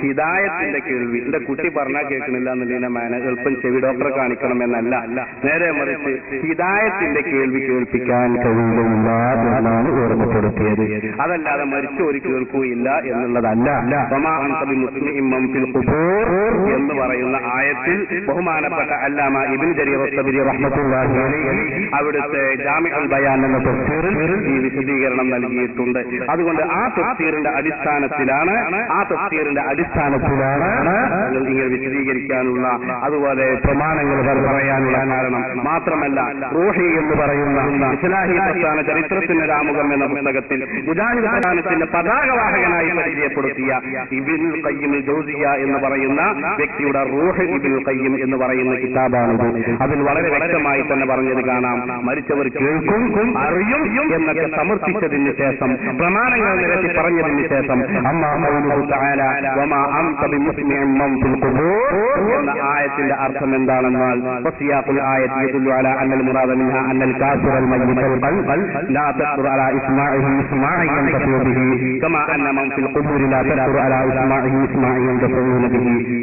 ഹിദായത്തിന്റെ കേൾവി. എന്റെ കുട്ടി പറഞ്ഞാൽ കേൾക്കണില്ല എന്നുണ്ടെങ്കിൽ എളുപ്പം ചെവി ഡോക്ടറെ കാണിക്കണം എന്നല്ല, നേരെ മറിച്ച് ഹിദായത്തിന്റെ കേൾവി കേൾപ്പിക്കാൻ കഴിയില്ല എന്നാണ് ഓർമ്മപ്പെടുത്തിയത്. അതല്ലാതെ മരിച്ചു ഒരു കേൾക്കുകയില്ല എന്നുള്ളതല്ല. എന്ന് പറയുന്ന ആയത്തിൽ ബഹുമാനപ്പെട്ട അല്ലാമ ഇബ്നു ജരീർ അത്ബരി റഹ്മത്തുള്ളാഹി അലൈഹി അവിടുത്തെ ജാമിഉൽ ബയാൻ എന്ന തഫ്സീറിൽ ഈ വിശദീകരണം നൽകിയിട്ടുണ്ട്. അതുകൊണ്ട് ആ തഫ്സീറിന്റെ അടിസ്ഥാനത്തിലാണ് നിങ്ങൾ വിശദീകരിക്കാനുള്ള അതുപോലെ പ്രമാണങ്ങൾ പറയാനുള്ള കാരണം. മാത്രമല്ല റൂഹി എന്ന് പറയുന്ന ഇസ്ലാഹി പ്രസ്ഥാന ചരിത്രത്തിന്റെ രാമുഖം എന്ന പുസ്തകത്തിൽ മുജാഹിദ് പ്രസ്ഥാനത്തിന്റെ പതാകവാഹകനായി പരിചയപ്പെടുത്തിയ ഇബ്നുൽ ഖയ്യിം ജൗസിയ്യ എന്ന് പറയുന്ന വ്യക്തിയുടെ റൂഹ് ഇബ്നുൽ ഖയ്യിം എന്ന് പറയുന്ന കിതാബാണിത്. അതിൽ വളരെ വ്യക്തമായി തന്നെ പറഞ്ഞത് കാണാം. മരിച്ചവർ കേൾക്കും, അറിയും എന്നൊക്കെ സമർത്ഥിച്ചതിന് ശേഷം, പ്രമാണങ്ങൾ നിരത്തി പറഞ്ഞതിന് ശേഷം എന്ന ആയത്തിന്റെ അർത്ഥം എന്താണെന്നാൽ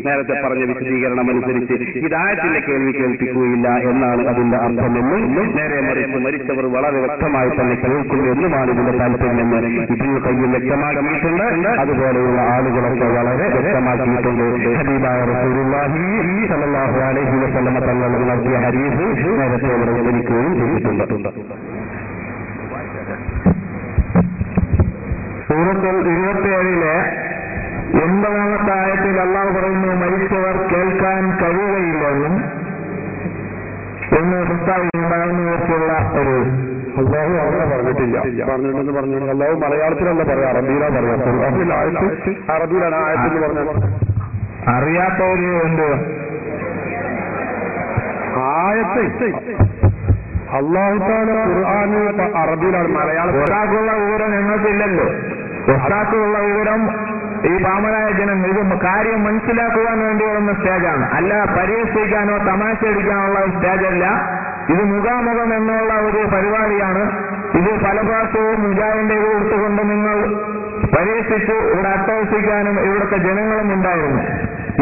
നേരത്തെ പറഞ്ഞ വിശദീകരണം അനുസരിച്ച് ഹിദായത്തിന്റെ കേൾവി കേൾപ്പിക്കുകയില്ല എന്നാണ് അതിന്റെ അർത്ഥമെന്നും, നേരെ മറിച്ച് മരിച്ചവർ വളരെ വ്യക്തമായി തന്നെ കേൾക്കുന്നു എന്നുമാണ് ഇതിന്റെ താല്പര്യമെന്ന് ഇബ്നുൽ ഖയ്യിം വ്യക്തമാക്കിയിട്ടുണ്ട്. അതുപോലെയുള്ള ആളുകളൊക്കെ വളരെ വ്യക്തമാക്കിയിട്ടുണ്ട്. ഹബീബായ റസൂലുള്ളാഹി സ്വല്ലല്ലാഹു അലൈഹി വസല്ലം തങ്ങൾ നടത്തിയ ഹദീസ് നേരത്തെ ഇവിടെ വിവരിക്കുകയും ചെയ്തിട്ടുണ്ട്. സൂറത്തുൽ 27 80-ാമത്തെ ആയത്തിൽ അല്ലാഹു പറയുന്നു, മരിച്ചവർ കേൾക്കാൻ കഴിയുകയില്ലെന്നും എന്ന് പ്രസ്താവനയുണ്ടാകുന്നവർക്കുള്ള ഒരു അള്ളാഹു അങ്ങനെ പറഞ്ഞിട്ടില്ല. പറഞ്ഞിട്ടെന്ന് പറഞ്ഞു അള്ളാഹു മലയാളത്തിലല്ല പറയാം, അറബിയിലാണ് പറയാം. അറബിയിലാണ് ആയത്തെന്ന് പറഞ്ഞാൽ അറിയാത്തവര് എന്ത് ആയത്ത് അള്ളാഹു താല ഖുർആന് അറബിയിലാണ്. മലയാളത്തിൽ ഒരാൾക്കുള്ള വിവരം ഞങ്ങൾക്കില്ലല്ലോ. ഒരാൾക്കുള്ള വിവരം ഈ പാമനായ ജനം ഇത് കാര്യം മനസ്സിലാക്കുവാൻ വേണ്ടി വരുന്ന സ്റ്റേജാണ്, അല്ല പരിഹസിക്കാനോ തമാശ അടിക്കാനുള്ള സ്റ്റേജല്ല. ഇത് മുഖാമുഖം എന്നുള്ള ഒരു പരിപാടിയാണ്. ഇത് പല പ്രാവശ്യവും മുജാഹിദിന്റെ ഇത് കൊടുത്തുകൊണ്ട് നിങ്ങൾ പരിഹസിച്ച് ഇവിടെ അട്ടഹസിക്കാനും ഇവിടുത്തെ ജനങ്ങളും ഉണ്ടായിരുന്നു.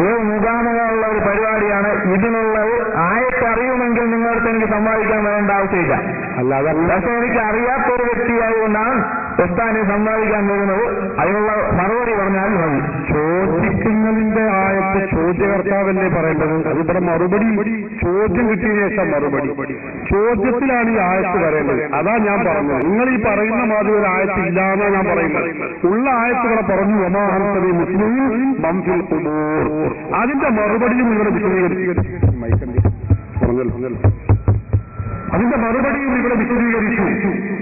ഇത് മുഖാമുഖമുള്ള ഒരു പരിപാടിയാണ്. ഇതിനുള്ളത് ആയത്ത് അറിയുമെങ്കിൽ നിങ്ങൾക്ക് എനിക്ക് സമ്പാദിക്കാൻ വേണ്ട ആവശ്യമില്ല. അല്ലാതെ പക്ഷെ എനിക്ക് അറിയാത്തൊരു വ്യക്തിയായതുകൊണ്ടാണ് ഉസ്താദിനെ സമ്പാദിക്കാൻ പോകുന്നത്. അതിനുള്ള മറുപടി പറഞ്ഞാൽ മതി. ചോദിക്കുന്നതിന്റെ ആയത്ത് ചോദ്യകർത്താവല്ലേ പറയേണ്ടത്. അതിവിടെ മറുപടി ചോദ്യം കിട്ടിയ ശേഷം മറുപടി ചോദ്യത്തിലാണ് ഈ ആയത്ത് വരേണ്ടത്. അതാ ഞാൻ പറഞ്ഞത്. നിങ്ങൾ ഈ പറയുന്ന മാതിരി ഒരു ആയത്ത് ഇല്ലാന്നാണ് ഞാൻ പറയുന്നത്. ഉള്ള ആയത്തുകളെ പറഞ്ഞു അതിന്റെ മറുപടിയും നിങ്ങൾ വിശദീകരിച്ചു. അതിന്റെ മറുപടിയും ഇവിടെ വിശദീകരിച്ചു.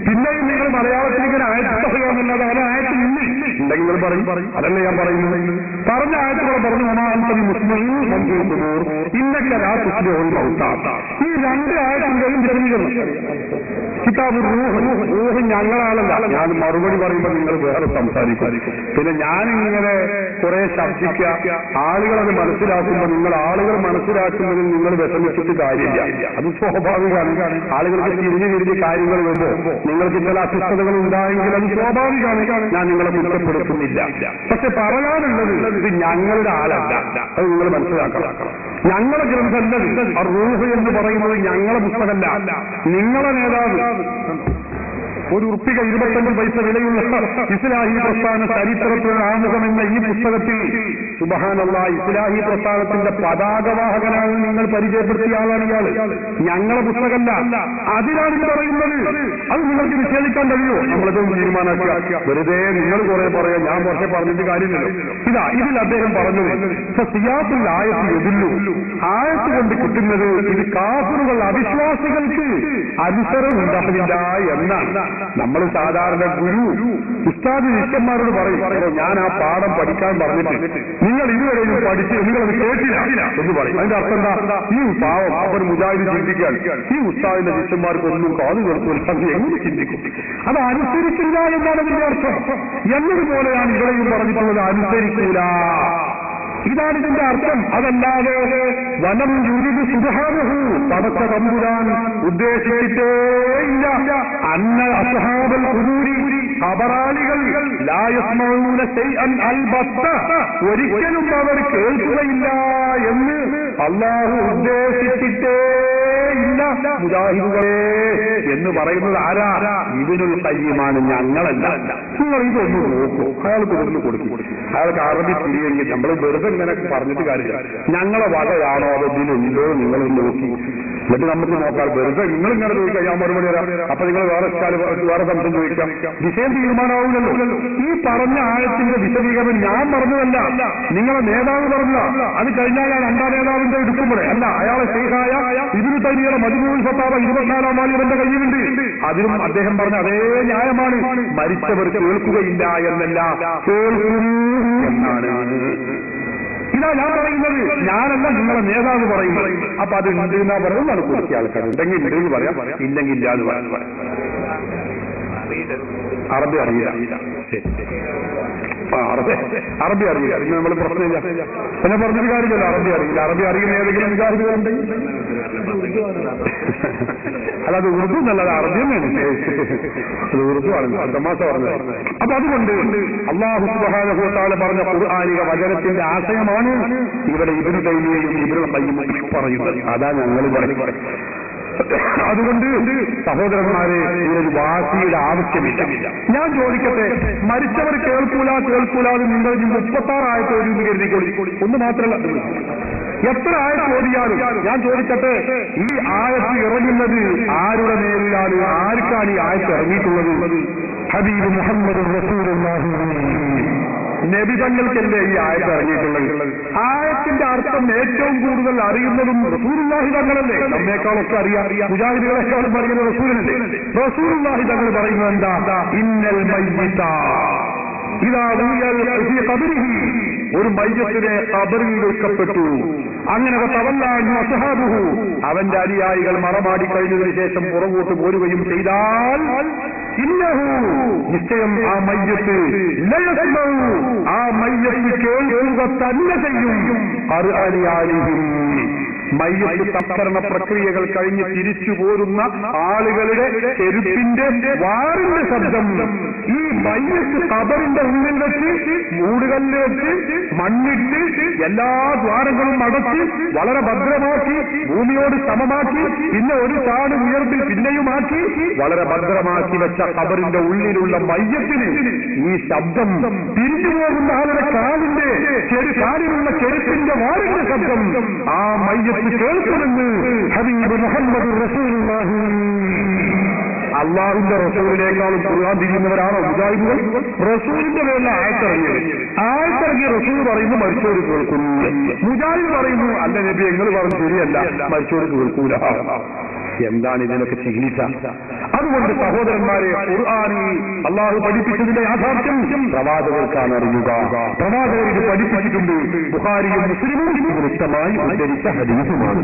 പിന്നെയും നിങ്ങൾ മലയാളത്തിൽ ഇങ്ങനെ ആയത്ത് പറയാമെന്നല്ലാതെ അത് ആയത്ത് ഉണ്ടെങ്കിൽ നിങ്ങൾ പറയും. അതല്ലേ ഞാൻ പറയുന്നത്. പറഞ്ഞ ആയത്തുകളെ പറഞ്ഞു ഇന്നൊക്കെ ഈ രണ്ട് ആയത്തിന്റെയും വിശദീകരണം കിതാബ് റൂഹ് ഞങ്ങളാണല്ല. ഞാൻ മറുപടി പറയുമ്പോൾ നിങ്ങൾ വേറെ സംസാരിക്കും. പിന്നെ ഞാനിങ്ങനെ കുറെ ശബ്ദിക്കുക, ആളുകളത് മനസ്സിലാക്കുമ്പോൾ നിങ്ങൾ ആളുകൾ മനസ്സിലാക്കുന്നതിൽ നിങ്ങൾ വിഷമിച്ചിട്ട് കാര്യമില്ല. അത് സ്വാഭാവികമാണ്. ആളുകൾക്ക് തിരിഞ്ഞു കാര്യങ്ങൾ വരുമ്പോൾ നിങ്ങൾക്ക് ചില അസ്വസ്ഥതകൾ ഉണ്ടായെങ്കിൽ അത് സ്വാഭാവികമാണ്. ഞാൻ നിങ്ങളെ കുറ്റപ്പെടുത്തുന്നില്ല. പക്ഷെ പറയാനുള്ളത് ഇത് ഞങ്ങളുടെ ആളല്ല. അത് നിങ്ങൾ മനസ്സിലാക്കണം. ഞങ്ങളെ ഗ്രന്ഥമല്ല റൂഹ് എന്ന് പറയുന്നത്. ഞങ്ങളെ പുസ്തകമല്ല. നിങ്ങളെ നേതാവ് ഒരു ഉറുപ്പിക 25 പൈസ വിലയുള്ള ഇസ്ലാഹി പ്രസ്ഥാന ചരിത്രത്തിന് ആമുഖം എന്ന ഈ പുസ്തകത്തിൽ സുബ്ഹാനല്ലാഹ് ഇസ്ലാഹി പ്രസ്ഥാനത്തിന്റെ പതാകവാഹകനാണ് നിങ്ങൾ പരിചയപ്പെടുത്തിയ ആളാണ് ഇയാള്. ഞങ്ങളെ പുസ്തകമല്ല. അതിലാണ് ഇത് പറയുന്നത്. അത് നിങ്ങൾക്ക് നിഷേധിക്കാൻ കഴിയുമോ? നമ്മളതൊന്നും തീരുമാനമാക്കുക. വെറുതെ നിങ്ങൾ കുറെ പറയാം, ഞാൻ കുറച്ച് പറഞ്ഞിട്ട് കാര്യമില്ലല്ലോ. ഇതിൽ അദ്ദേഹം പറഞ്ഞത് സിയാസുൽ ആയത്ത് എതില്ലു. ആയത്ത് കൊണ്ട് കിട്ടുന്നത് ഇത് കാഫിറുകൾ അവിശ്വാസികൾക്ക് അനുസരണം ഉണ്ടാകില്ല എന്നാണ്. നമ്മൾ സാധാരണ ഗുരു ഉസ്താദ് ശിഷ്യന്മാരോട് പറയും, ഞാൻ ആ പാഠം പഠിക്കാൻ പറഞ്ഞിട്ട് നിങ്ങൾ ഇതുവരെയും പഠിച്ച് നിങ്ങളത് കേട്ടില്ല എന്ന് പറയും. അതിന്റെ അർത്ഥം എന്താ? ഈ പാവം അവർ മുജാഹിദ് ചിന്തിക്കാൻ ഈ ഉസ്താദിന്റെ ശിഷ്യന്മാർക്കൊന്നും കാതു കൊടുക്കില്ല എങ്ങനെ ചിന്തിക്കും? അത് അനുസരിക്കില്ല എന്നാണ് ഇതിന്റെ അർത്ഥം. എന്നതുപോലെയാണ് ഇവിടെയും പറഞ്ഞിട്ടുള്ളത്, അനുസരിക്കൂല. ഇതാണ് ഇതിന്റെ അർത്ഥം. അതല്ലാതെ വനം യുരിദ് സുബ്ഹാനഹു പടച്ച തമ്പുരാൻ ഉദ്ദേശിച്ചിട്ടേ ഇല്ല അന്ന അസ്ഹാബൽ ഖുബൂരി ഖബറാളികൾ ലാ യസ്മഊന ശൈഅൻ അൽബത്ത, ഒരിക്കലും അവർ കേൾക്കുകയില്ല എന്ന് അല്ലാഹു ഉദ്ദേശിച്ചിട്ടേ ഇല്ല മുജാഹിദുകളെ എന്ന് പറയുന്നത് ആരാ? ഇബ്നുൽ ഖയ്യിമാണ്, ഞങ്ങളല്ല. നിങ്ങൾ ഇതൊന്ന് നോക്കൂ. അയാൾക്ക് ഇതൊന്ന് കൊടുക്കും. അയാൾക്ക് അറബി തിരിയെങ്കിൽ നമ്മൾ വെറുതെ ഇങ്ങനെ പറഞ്ഞിട്ട് കാര്യമില്ല. ഞങ്ങളെ വകയാണോ അതിലുണ്ടോ നിങ്ങൾ നോക്കി, എന്നിട്ട് നമുക്ക് നോക്കാം. വെറുതെ നിങ്ങൾ ഇങ്ങനെ ചോദിക്കാം, ഞാൻ മറുപടി വരാം, അപ്പൊ നിങ്ങൾ വേറെ സംശയം ചോദിക്കാം. വിഷയം തീരുമാനമാവില്ലല്ലോ. ഈ പറഞ്ഞ ആഴത്തിന്റെ വിശദീകരണം ഞാൻ പറഞ്ഞതല്ല, നിങ്ങളെ നേതാവ് പറഞ്ഞ. അത് കഴിഞ്ഞാൽ ഞാൻ രണ്ടാം നേതാവിന്റെ എടുക്കുമ്പോഴേ അല്ല, അയാളെ ശൈഖായ ഇബ്നു തൈമിയ്യയുടെ മജ്മൂഉൽ ഫതാവ 24-ാം വാല്യം എന്റെ കയ്യിലുണ്ട്. അതിലും അദ്ദേഹം പറഞ്ഞ അതേ ന്യായമാണ്. മരിച്ചവർ കേൾക്കുകയില്ല എന്നല്ല, കേൾക്കും എന്നാണ്. ഇതാ ഞാൻ പറയുന്നത്, ഞാനല്ല നിങ്ങളെ നേതാവ് പറയുന്നത്. അപ്പൊ അത് ഉണ്ട് എന്നാ പറയുന്നത്. അത് കൊടുക്കിയ ആൾക്കാർ ഉണ്ടെങ്കിൽ ഉണ്ട് എന്ന് പറയാം, ഇല്ലെങ്കിൽ ഇല്ല എന്ന് പറയാം. അറബി അറിയില്ല, അറബി അറിയില്ല, ഇന്ന് നമ്മൾ പ്രശ്നമില്ല. പിന്നെ പറഞ്ഞൊരു കാര്യമില്ല, അറബി അറിയില്ല. അറബി അറിയുന്ന ഏതെങ്കിലും വിചാരിക്കുന്നുണ്ടെങ്കിൽ അല്ല, അത് ഉറുദു എന്നല്ലാതെ അറബി തന്നെയാണ്. അത് ഉറുദു ആണ്, തമാശ പറഞ്ഞത്. അപ്പൊ അതുകൊണ്ട് അല്ലാഹു സുബ്ഹാനഹു വ തആല പറഞ്ഞ ഖുർആനിക വചനത്തിന്റെ ആശയമാണ് ഇവിടെ ഇബ്നു തൈമിയ്യയും ഇബ്നുൽ ഖയ്യിമും പറയുന്നത്. അതാ ഞങ്ങൾ പറയുന്നത്. അതുകൊണ്ട് സഹോദരന്മാരെ, ഇതിനൊരു വാശിയുടെ ആവശ്യമില്ല. ഞാൻ ചോദിക്കട്ടെ, മരിച്ചവർ കേൾക്കൂല എന്ന് നിങ്ങൾ 36 ആയത്ത് ഓതി കരുതിക്കൊള്ളി. ഒന്ന് മാത്രമല്ല, എത്ര ആയത്ത് ഓതിയാലും ഞാൻ ചോദിക്കട്ടെ, ഈ ആയത്ത് ഇറങ്ങുന്നത് ആരുടെ മേലിലാണ്? ആർക്കാണ് ഈ ആയത്ത് ഇറങ്ങിയിട്ടുള്ളത്? ഹബീബ് മുഹമ്മദ് റസൂലുള്ളാഹി നബി തങ്ങൾക്കല്ലേ ഈ ആയത്ത് ഇറങ്ങിയിട്ടുള്ളത്. ആയത്തിന്റെ അർത്ഥം ഏറ്റവും കൂടുതൽ അറിയുന്നതും റസൂലുള്ളാഹി തങ്ങളല്ലേ. നമ്മേക്കാളൊക്കെ അറിയാം, മുജാഹിദുകളെക്കാളും പറയുന്ന റസൂലല്ലേ. റസൂലുള്ളാഹി തങ്ങൾ പറയുന്നത് എന്താ? ഇന്നൽ മയ്യിത ഇദാ വുഇയ ഫീ ഖബരിഹി, ഒരു മയ്യത്തിനെ ഖബറിൽ വെക്കപ്പെട്ടു. അങ്ങനെ അസ്ഹാബുഹു, അവന്റെ അനുയായികൾ മറമാടി കഴിഞ്ഞതിന് ശേഷം പുറകോട്ട് പോരുകയും ചെയ്താൽ ഇന്നഹു, നിശ്ചയം ആ മയ്യത്ത് ലയസ്മഉ, ആ മയ്യത്ത് കേൾക്കുക തന്നെ ചെയ്യും. ഖുർആനിയാലിഹി, മയ്യത്ത് സംസ്കരണ പ്രക്രിയകൾ കഴിഞ്ഞ് തിരിച്ചു പോരുന്ന ആളുകളുടെ ചെരുപ്പിന്റെ വാറിന്റെ ശബ്ദം ഈ മയ്യത്ത് ഖബറിന്റെ ഉള്ളിൽ വെച്ച് മൂടുകല്ല് വെച്ച് മണ്ണിട്ട് എല്ലാ ദ്വാരങ്ങളും അടച്ച് വളരെ ഭദ്രമാക്കി ഭൂമിയോട് സമമാക്കി പിന്നെ ഒരു ചാട് ഉയർത്തിൽ പിന്നെയുമാക്കി വളരെ ഭദ്രമാക്കി വെച്ച ഖബറിന്റെ ഉള്ളിലുള്ള മയ്യത്തിന് ഈ ശബ്ദം തിരിഞ്ഞു പോകുന്ന ആളുടെ കാലിലുള്ള ചെരുപ്പിന്റെ വാറിന്റെ ശബ്ദം ആ മയ്യത്ത് കേൾക്കുമെന്ന് ഹബീബ് മുഹമ്മദ് റസൂലുള്ളാഹി. അള്ളാഹുവിന്റെ റസൂലിനേക്കാളും ഖുർആൻ തിരിയുന്നവരാണോ മുജാഹിദുകൾ? റസൂലിന്റെ പേരിൽ ആയത്തിറങ്ങിയ റസൂൽ പറയുന്നു മരിച്ചവർ കേൾക്കുന്നു. മുജാഹിദ് പറയുന്നു അല്ല നബി നിങ്ങൾ പറഞ്ഞു ശരിയല്ല, മരിച്ചവർ കേൾക്കൂല. എന്താണ് ഇതിനൊക്കെ ചികിത്സ? അതുകൊണ്ട് സഹോദരന്മാരെ, ഖുർആനിൽ അള്ളാഹു പഠിപ്പിച്ചതിന്റെ യാഥാർത്ഥ്യം പ്രവാചകർക്കാണ് അറിയുക. പ്രവാചകർ ഇത് പഠിപ്പിച്ചിട്ടുണ്ട്. ബുഖാരിയും മുസ്ലിമും വ്യക്തമായി ഉദ്ധരിച്ച ഹദീസുമാണ്.